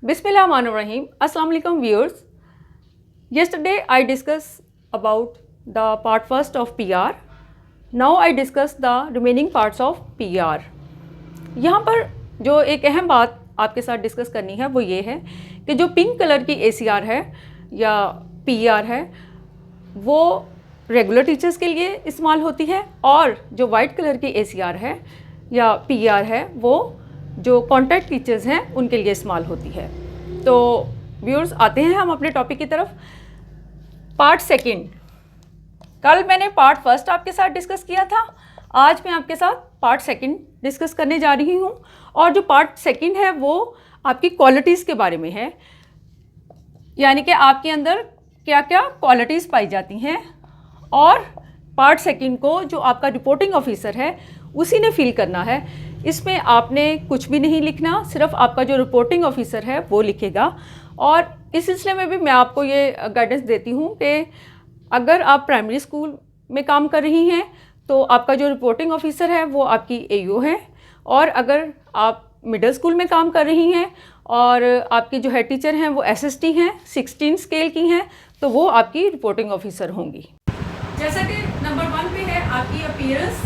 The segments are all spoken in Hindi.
Bismillahirrahmanirrahim. Assalamu alaikum viewers. Yesterday I discussed about the part first of PR. Now I discuss the remaining parts of PR. यहाँ पर जो एक अहम बात आपके साथ डिस्कस करनी है वो ये है कि जो पिंक कलर की ACR है या PR है वो रेगुलर टीचर्स के लिए इस्तेमाल होती है और जो वाइट कलर की ACR है या PR है वो जो कॉन्टैक्ट टीचर्स हैं उनके लिए इस्तेमाल होती है। तो व्यूअर्स आते हैं हम अपने टॉपिक की तरफ। पार्ट सेकंड, कल मैंने पार्ट फर्स्ट आपके साथ डिस्कस किया था, आज मैं आपके साथ पार्ट सेकंड डिस्कस करने जा रही हूँ। और जो पार्ट सेकंड है वो आपकी क्वालिटीज़ के बारे में है, यानी कि आपके अंदर क्या क्या क्वालिटीज़ पाई जाती हैं। और पार्ट सेकंड को जो आपका रिपोर्टिंग ऑफिसर है उसी ने फील करना है। इसमें आपने कुछ भी नहीं लिखना, सिर्फ आपका जो रिपोर्टिंग ऑफिसर है वो लिखेगा। और इस सिलसिले में भी मैं आपको ये गाइडेंस देती हूँ कि अगर आप प्राइमरी स्कूल में काम कर रही हैं तो आपका जो रिपोर्टिंग ऑफिसर है वो आपकी AO है, और अगर आप मिडिल स्कूल में काम कर रही हैं और आपकी जो हेड टीचर हैं वो SST हैं, 16 स्केल की हैं, तो वो आपकी रिपोर्टिंग ऑफिसर होंगी। जैसा कि नंबर 1 पे है आपकी अपीयरेंस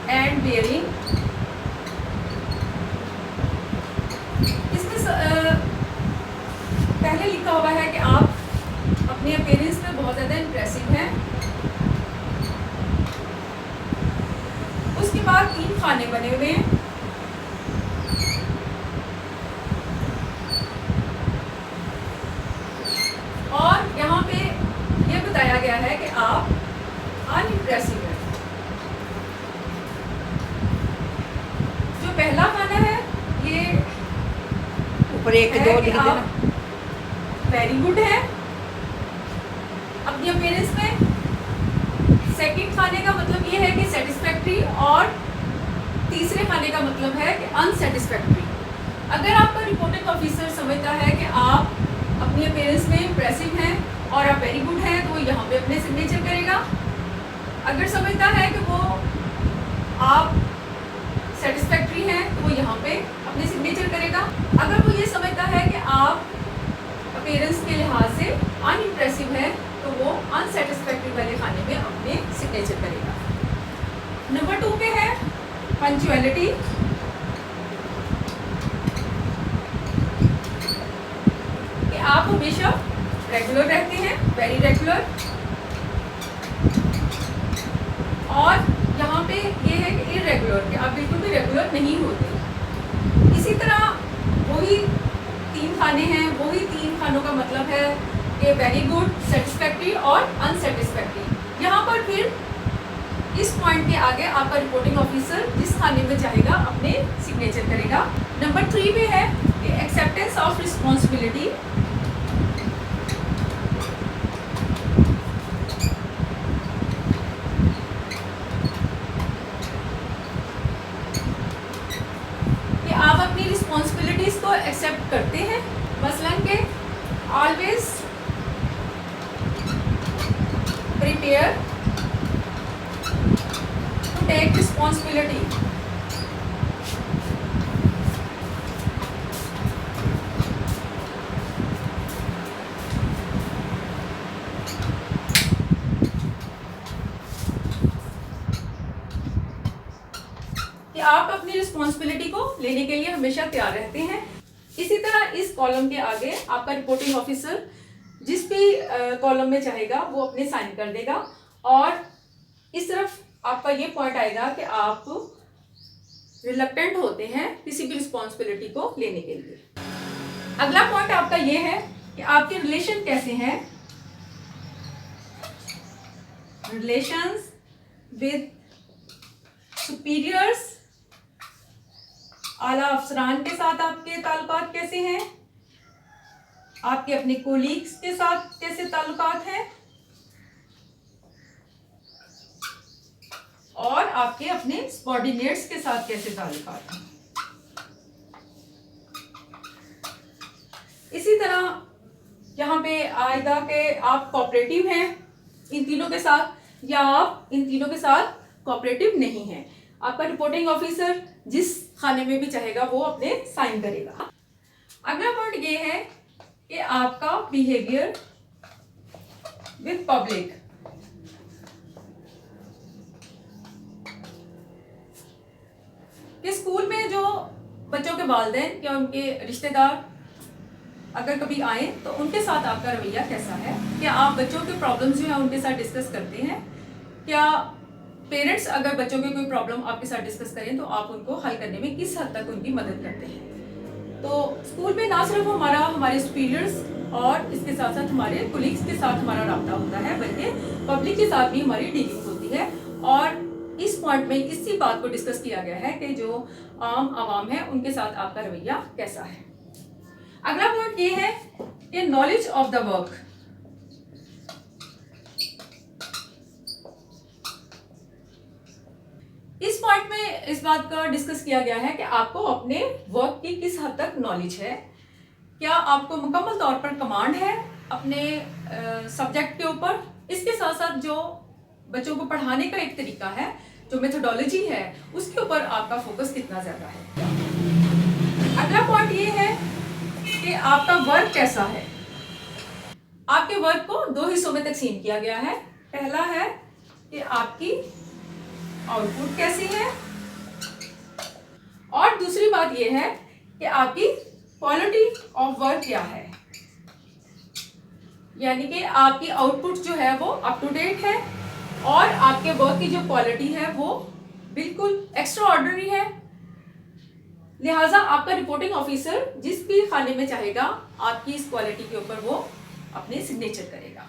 एंड बियरिंग। इसमें पहले लिखा हुआ है कि आप अपने अपीयरेंस में बहुत ज़्यादा इंप्रेसिव हैं। उसके बाद 3 खाने बने हुए हैं। और यहाँ पे ये बताया गया है कि आप अनइम्प्रेसिव हैं। जो पहला खाना है ये ऊपर एक दो लिख देना। वेरी गुड है अपनी अपीयरेंस में। सेकंड खाने का मतलब ये है कि सेटिस्फैक्ट्री, और तीसरे खाने का मतलब है कि अनसेटिस्फैक्ट्री। अगर आपका रिपोर्टिंग ऑफिसर समझता है कि आप अपनी अपीयरेंस में इंप्रेसिव हैं और आप वेरी गुड हैं तो वो यहाँ पे अपने सिग्नेचर करेगा। अगर समझता है कि वो आप सेटिस्फैक्ट्री हैं तो वो यहाँ पे अपने सिग्नेचर करेगा। अगर वो ये समझता है कि आप अपीयरेंस के लिहाज से अनइम्प्रेसिव है तो वो अनसेटिस्फैक्ट्री वाले खाने में अपने सिग्नेचर करेगा। नंबर 2 पे है पंक्चुअलिटी। कि आप हमेशा रेगुलर रहते हैं, वेरी रेगुलर। और यहाँ पे ये है कि इरेगुलर, कि आप बिल्कुल भी रेगुलर नहीं होते। इसी तरह वही 3 खाने हैं, वही 3 खानों का मतलब है कि वेरी गुड, सेटिस्फैक्ट्री और अनसेटिस्फैक्ट्री। यहाँ पर फिर इस पॉइंट के आगे आपका रिपोर्टिंग ऑफिसर जिस खाने में चाहेगा अपने सिग्नेचर करेगा। नंबर 3 पे है कि एक्सेप्टेंस ऑफ रिस्पॉन्सिबिलिटी। कि आप अपनी रिस्पॉन्सिबिलिटीज को एक्सेप्ट करते हैं। मसलन के always prepare to take responsibility. कि आप अपनी रिस्पॉन्सिबिलिटी को लेने के लिए हमेशा तैयार रहते हैं। इसी तरह इस कॉलम के आगे आपका रिपोर्टिंग ऑफिसर जिस भी कॉलम में चाहेगा वो अपने साइन कर देगा। और इस तरफ आपका ये पॉइंट आएगा कि आप रिलक्टेंट होते हैं किसी भी रिस्पॉन्सिबिलिटी को लेने के लिए। अगला पॉइंट आपका ये है कि आपके रिलेशन कैसे हैं। रिलेशंस विद सुपीरियर्स, आला अफसरान के साथ आपके ताल्लुकात कैसे हैं, आपके अपने कोलीग्स के साथ कैसे ताल्लुकात हैं, और आपके अपने सबऑर्डिनेट्स के साथ कैसे ताल्लुकात हैं। इसी तरह यहाँ पे आएगा कि आप कोऑपरेटिव हैं इन तीनों के साथ या आप इन तीनों के साथ कोऑपरेटिव नहीं हैं। आपका रिपोर्टिंग ऑफिसर जिस खाने में भी चाहेगा वो अपने साइन करेगा। अगला पॉइंट ये है कि आपका बिहेवियर विद पब्लिक। कि स्कूल में जो बच्चों के वालिदैन या उनके रिश्तेदार अगर कभी आए तो उनके साथ आपका रवैया कैसा है। क्या आप बच्चों के प्रॉब्लम्स जो है उनके साथ डिस्कस करते हैं। क्या पेरेंट्स अगर बच्चों के कोई प्रॉब्लम आपके साथ डिस्कस करें तो आप उनको हल करने में किस हद तक उनकी मदद करते हैं। तो स्कूल में ना सिर्फ हमारे सुपीरियर्स और इसके साथ साथ हमारे कोलीग्स के साथ हमारा रब्ता होता है, बल्कि पब्लिक के साथ भी हमारी डीलिंग होती है। और इस पॉइंट में इसी बात को डिस्कस किया गया है कि जो आम आवाम है उनके साथ आपका रवैया कैसा है। अगला पॉइंट ये है कि नॉलेज ऑफ द वर्क। इस पॉइंट में इस बात का डिस्कस किया गया है कि आपको अपने वर्क की किस हद तक नॉलेज है। क्या आपको मुकम्मल तौर पर कमांड है अपने सब्जेक्ट के ऊपर। इसके साथ साथ जो बच्चों को पढ़ाने का एक तरीका है, जो मेथोडोलॉजी है, उसके ऊपर आपका फोकस कितना ज़्यादा है। अगला पॉइंट ये है कि आपका वर्क कैसा है। आपके वर्क को 2 हिस्सों में तकसीम किया गया है। पहला है कि आपकी आउटपुट कैसी है, और दूसरी बात यह है कि आपकी क्वालिटी ऑफ वर्क क्या है। यानी कि आपकी आउटपुट जो है वो अप टू डेट है और आपके वर्क की जो क्वालिटी है वो बिल्कुल एक्स्ट्रा ऑर्डिनरी है। लिहाजा आपका रिपोर्टिंग ऑफिसर जिस भी खाने में चाहेगा आपकी इस क्वालिटी के ऊपर वो अपने सिग्नेचर करेगा।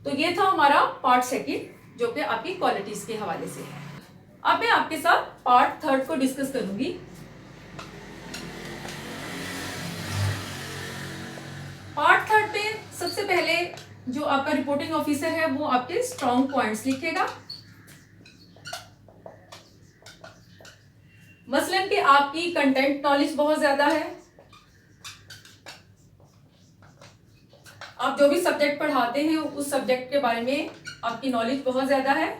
तो ये था हमारा पार्ट 2 जो कि आपकी क्वालिटीज के हवाले से है। अब मैं आपके साथ पार्ट 3 को डिस्कस करूंगी। पार्ट 3 में सबसे पहले जो आपका रिपोर्टिंग ऑफिसर है वो आपके स्ट्रॉन्ग पॉइंट्स लिखेगा। मसलन कि आपकी कंटेंट नॉलेज बहुत ज्यादा है, आप जो भी सब्जेक्ट पढ़ाते हैं उस सब्जेक्ट के बारे में आपकी नॉलेज बहुत ज्यादा है।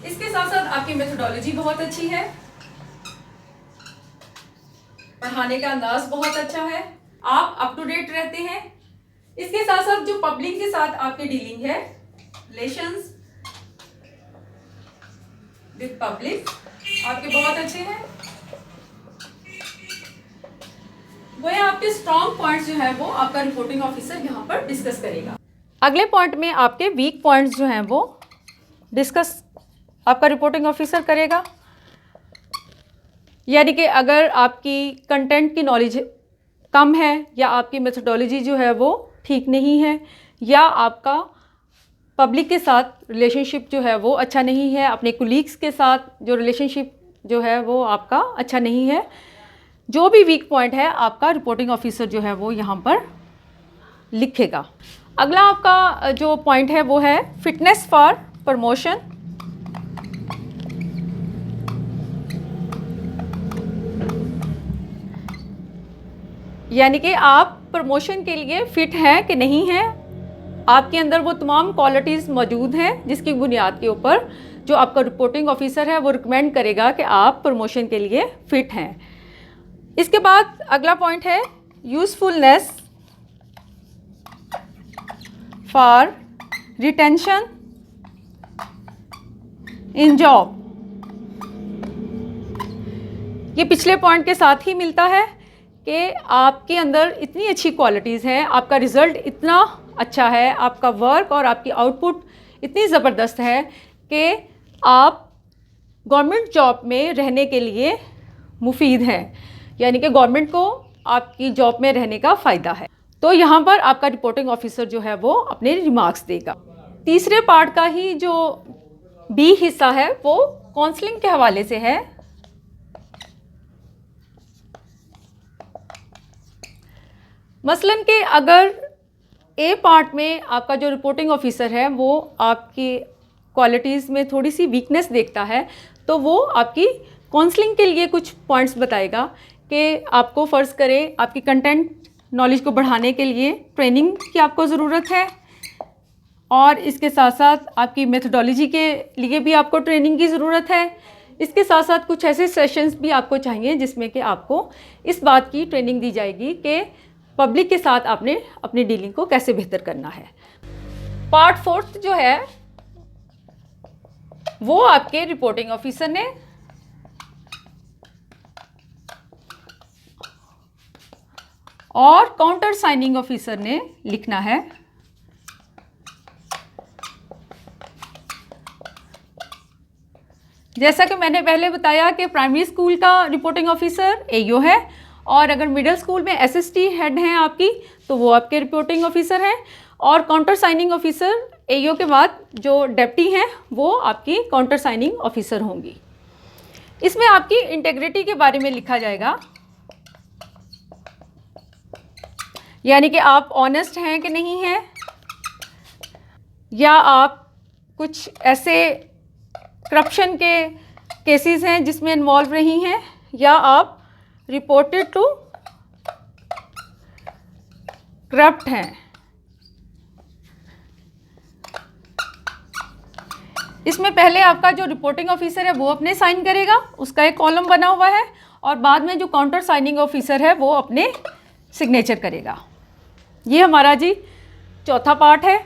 इसके साथ साथ आपकी मेथोडोलॉजी बहुत अच्छी है, पढ़ाने का अंदाज बहुत अच्छा है, आप अप टू डेट रहते हैं। इसके साथ साथ जो पब्लिक के साथ आपकी डीलिंग है, रिलेशंस विद पब्लिक आपके बहुत अच्छे हैं। वो आपके स्ट्रॉन्ग पॉइंट्स जो है वो आपका रिपोर्टिंग ऑफिसर यहाँ पर डिस्कस करेगा। अगले पॉइंट में आपके वीक पॉइंट्स जो हैं वो डिस्कस आपका रिपोर्टिंग ऑफिसर करेगा। यानी कि अगर आपकी कंटेंट की नॉलेज कम है या आपकी मेथोडोलॉजी जो है वो ठीक नहीं है या आपका पब्लिक के साथ रिलेशनशिप जो है वो अच्छा नहीं है, अपने कोलीग्स के साथ जो रिलेशनशिप जो है वो आपका अच्छा नहीं है, जो भी वीक पॉइंट है आपका रिपोर्टिंग ऑफिसर जो है वो यहाँ पर लिखेगा। अगला आपका जो पॉइंट है वो है फिटनेस फॉर प्रमोशन। यानी कि आप प्रमोशन के लिए फ़िट हैं कि नहीं हैं, आपके अंदर वो तमाम क्वालिटीज़ मौजूद हैं जिसकी बुनियाद के ऊपर जो आपका रिपोर्टिंग ऑफिसर है वो रिकमेंड करेगा कि आप प्रमोशन के लिए फ़िट हैं। इसके बाद अगला पॉइंट है usefulness for retention in job. ये पिछले पॉइंट के साथ ही मिलता है कि आपके अंदर इतनी अच्छी क्वालिटीज़ हैं, आपका रिज़ल्ट इतना अच्छा है, आपका वर्क और आपकी आउटपुट इतनी ज़बरदस्त है कि आप गवर्नमेंट जॉब में रहने के लिए मुफीद हैं। यानी कि गवर्नमेंट को आपकी जॉब में रहने का फ़ायदा है। तो यहाँ पर आपका रिपोर्टिंग ऑफिसर जो है वो अपने रिमार्क्स देगा। तीसरे पार्ट का ही जो बी हिस्सा है वो काउंसलिंग के हवाले से है। मसलन कि अगर ए पार्ट में आपका जो रिपोर्टिंग ऑफिसर है वो आपकी क्वालिटीज़ में थोड़ी सी वीकनेस देखता है तो वो आपकी काउंसलिंग के लिए कुछ पॉइंट्स बताएगा कि आपको फ़र्ज़ करें आपकी कंटेंट नॉलेज को बढ़ाने के लिए ट्रेनिंग की आपको ज़रूरत है और इसके साथ साथ आपकी मेथोडोलॉजी के लिए भी आपको ट्रेनिंग की ज़रूरत है। इसके साथ साथ कुछ ऐसे सेशंस भी आपको चाहिए जिसमें कि आपको इस बात की ट्रेनिंग दी जाएगी कि पब्लिक के साथ आपने अपनी डीलिंग को कैसे बेहतर करना है। पार्ट 4 जो है वो आपके रिपोर्टिंग ऑफिसर ने और काउंटर साइनिंग ऑफिसर ने लिखना है। जैसा कि मैंने पहले बताया कि प्राइमरी स्कूल का रिपोर्टिंग ऑफिसर एईओ है, और अगर मिडिल स्कूल में एसएसटी हेड हैं आपकी तो वो आपके रिपोर्टिंग ऑफिसर हैं, और काउंटर साइनिंग ऑफिसर एईओ के बाद जो डेप्टी हैं वो आपकी काउंटर साइनिंग ऑफिसर होंगी। इसमें आपकी इंटेग्रिटी के बारे में लिखा जाएगा, यानी कि आप ऑनेस्ट हैं कि नहीं हैं, या आप कुछ ऐसे करप्शन के केसेस हैं जिसमें इन्वॉल्व रही हैं, या आप रिपोर्टेड टू करप्ट हैं। इसमें पहले आपका जो रिपोर्टिंग ऑफिसर है वो अपने साइन करेगा, उसका एक कॉलम बना हुआ है, और बाद में जो काउंटर साइनिंग ऑफिसर है वो अपने सिग्नेचर करेगा। ये हमारा जी चौथा पार्ट है।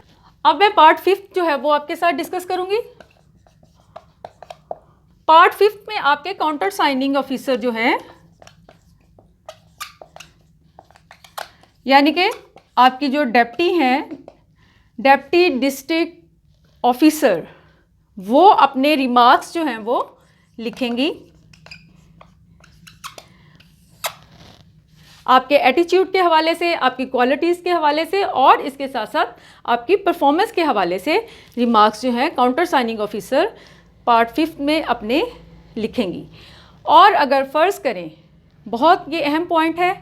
अब मैं पार्ट 5 जो है वो आपके साथ डिस्कस करूंगी। पार्ट 5 में आपके काउंटर साइनिंग ऑफिसर जो हैं, यानी कि आपकी जो डेप्टी हैं, डेप्टी डिस्ट्रिक्ट ऑफिसर, वो अपने रिमार्क्स जो हैं वो लिखेंगी आपके एटीट्यूड के हवाले से, आपकी क्वालिटीज़ के हवाले से, और इसके साथ साथ आपकी परफॉर्मेंस के हवाले से रिमार्क्स जो हैं काउंटर साइनिंग ऑफिसर पार्ट 5 में अपने लिखेंगी। और अगर फ़र्ज़ करें, बहुत ये अहम पॉइंट है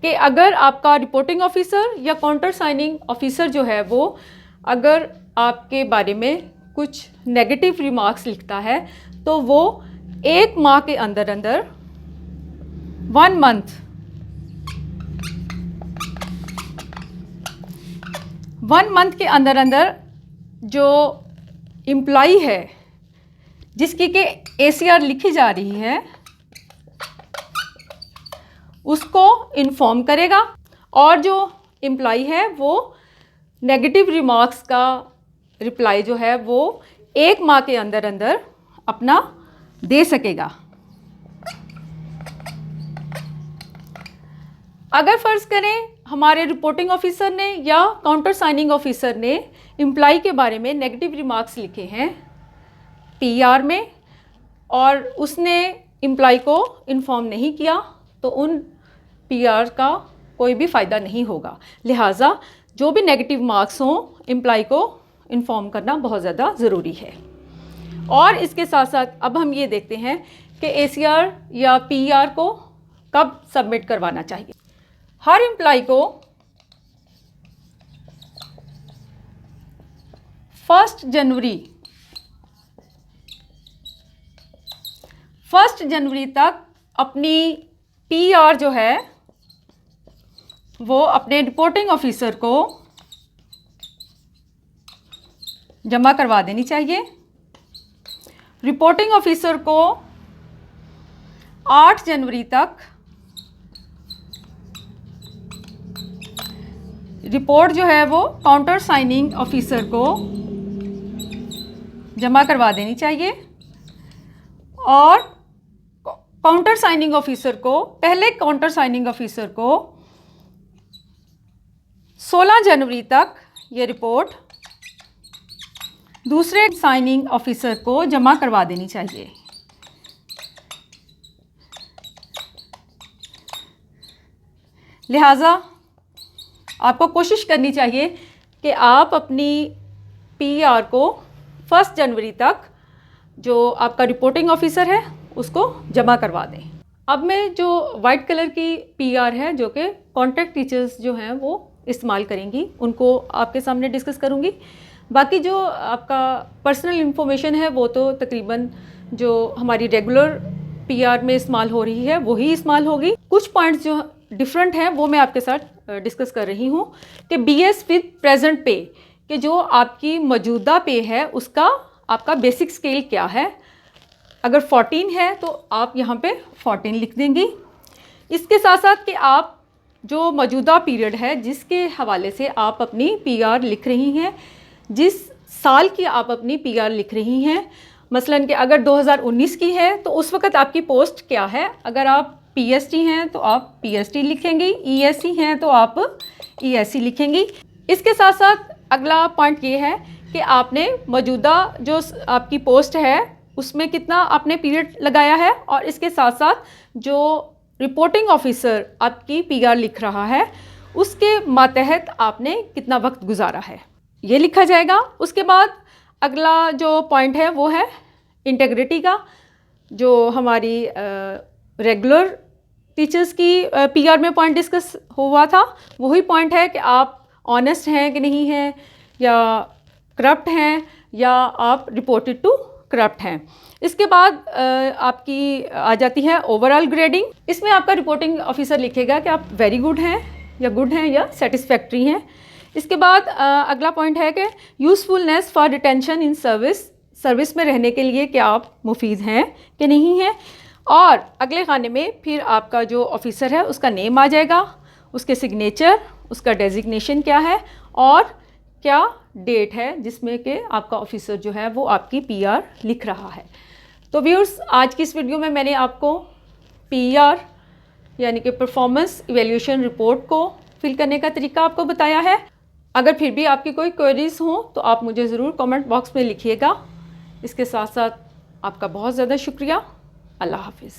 कि अगर आपका रिपोर्टिंग ऑफिसर या काउंटर साइनिंग ऑफिसर जो है वो अगर आपके बारे में कुछ नेगेटिव रिमार्क्स लिखता है तो वो 1 माह के अंदर अंदर 1 मंथ के अंदर अंदर जो एम्प्लॉई है जिसकी के ACR लिखी जा रही है उसको इन्फॉर्म करेगा, और जो एम्प्लॉई है वो नेगेटिव रिमार्क्स का रिप्लाई जो है वो 1 माह के अंदर अंदर अपना दे सकेगा। अगर फ़र्ज़ करें हमारे रिपोर्टिंग ऑफिसर ने या काउंटर साइनिंग ऑफिसर ने एम्प्लॉई के बारे में नेगेटिव रिमार्क्स लिखे हैं PR में, और उसने एम्प्लॉई को इन्फॉर्म नहीं किया, तो उन PR का कोई भी फ़ायदा नहीं होगा। लिहाजा जो भी नेगेटिव मार्क्स हों एम्प्लॉई को इन्फॉर्म करना बहुत ज़्यादा ज़रूरी है। और इसके साथ साथ अब हम ये देखते हैं कि ACR या PR को कब सबमिट करवाना चाहिए। हर एम्प्लॉई को 1 जनवरी तक अपनी PR जो है वो अपने रिपोर्टिंग ऑफिसर को जमा करवा देनी चाहिए। रिपोर्टिंग ऑफिसर को 8 जनवरी तक रिपोर्ट जो है वो काउंटर साइनिंग ऑफिसर को जमा करवा देनी चाहिए, और काउंटर साइनिंग ऑफिसर को पहले काउंटर साइनिंग ऑफिसर को 16 जनवरी तक ये रिपोर्ट दूसरे साइनिंग ऑफिसर को जमा करवा देनी चाहिए। लिहाजा आपको कोशिश करनी चाहिए कि आप अपनी PR को 1 जनवरी तक जो आपका रिपोर्टिंग ऑफिसर है उसको जमा करवा दें। अब मैं जो वाइट कलर की PR है जो कि कॉन्ट्रैक्ट टीचर्स जो हैं वो इस्तेमाल करेंगी उनको आपके सामने डिस्कस करूंगी। बाकी जो आपका पर्सनल इन्फॉर्मेशन है वो तो तकरीबन जो हमारी रेगुलर PR में इस्तेमाल हो रही है वही इस्तेमाल होगी। कुछ पॉइंट्स जो डिफरेंट हैं वो मैं आपके साथ डिस्कस कर रही हूँ कि BS विद प्रेजेंट पे, कि जो आपकी मौजूदा पे है उसका आपका बेसिक स्केल क्या है, अगर 14 है तो आप यहाँ पे 14 लिख देंगी। इसके साथ साथ कि आप जो मौजूदा पीरियड है जिसके हवाले से आप अपनी पीआर लिख रही हैं, जिस साल की आप अपनी पीआर लिख रही हैं, मसलन कि अगर 2019 की है तो उस वक़्त आपकी पोस्ट क्या है। अगर आप पीएसटी हैं तो आप पीएसटी लिखेंगी, ईएससी हैं तो आप ईएससी लिखेंगी। इसके साथ साथ अगला पॉइंट ये है कि आपने मौजूदा जो आपकी पोस्ट है उसमें कितना आपने पीरियड लगाया है, और इसके साथ साथ जो रिपोर्टिंग ऑफिसर आपकी पीआर लिख रहा है उसके मातहत आपने कितना वक्त गुजारा है, ये लिखा जाएगा। उसके बाद अगला जो पॉइंट है वो है इंटेग्रिटी का। जो हमारी रेगुलर टीचर्स की पीआर में पॉइंट डिस्कस हुआ था, वही पॉइंट है कि आप ऑनेस्ट हैं कि नहीं हैं, या करप्ट हैं, या आप रिपोर्टेड टू करप्ट हैं। इसके बाद आपकी आ जाती है ओवरऑल ग्रेडिंग। इसमें आपका रिपोर्टिंग ऑफिसर लिखेगा कि आप वेरी गुड हैं या गुड हैं या सेटिस्फैक्ट्री हैं। इसके बाद अगला पॉइंट है कि usefulness for retention in service में रहने के लिए क्या आप मुफीद हैं कि नहीं हैं। और अगले खाने में फिर आपका जो ऑफिसर है उसका नेम आ जाएगा, उसके सिग्नेचर, उसका डेजिग्नेशन क्या है और क्या डेट है जिसमें कि आपका ऑफिसर जो है वो आपकी पीआर लिख रहा है। तो व्यूअर्स, आज की इस वीडियो में मैंने आपको पीआर यानी कि परफॉर्मेंस इवैल्यूएशन रिपोर्ट को फिल करने का तरीका आपको बताया है। अगर फिर भी आपकी कोई क्वेरीज हो तो आप मुझे ज़रूर कमेंट बॉक्स में लिखिएगा। इसके साथ साथ आपका बहुत ज़्यादा शुक्रिया। अल्लाह हाफिज़।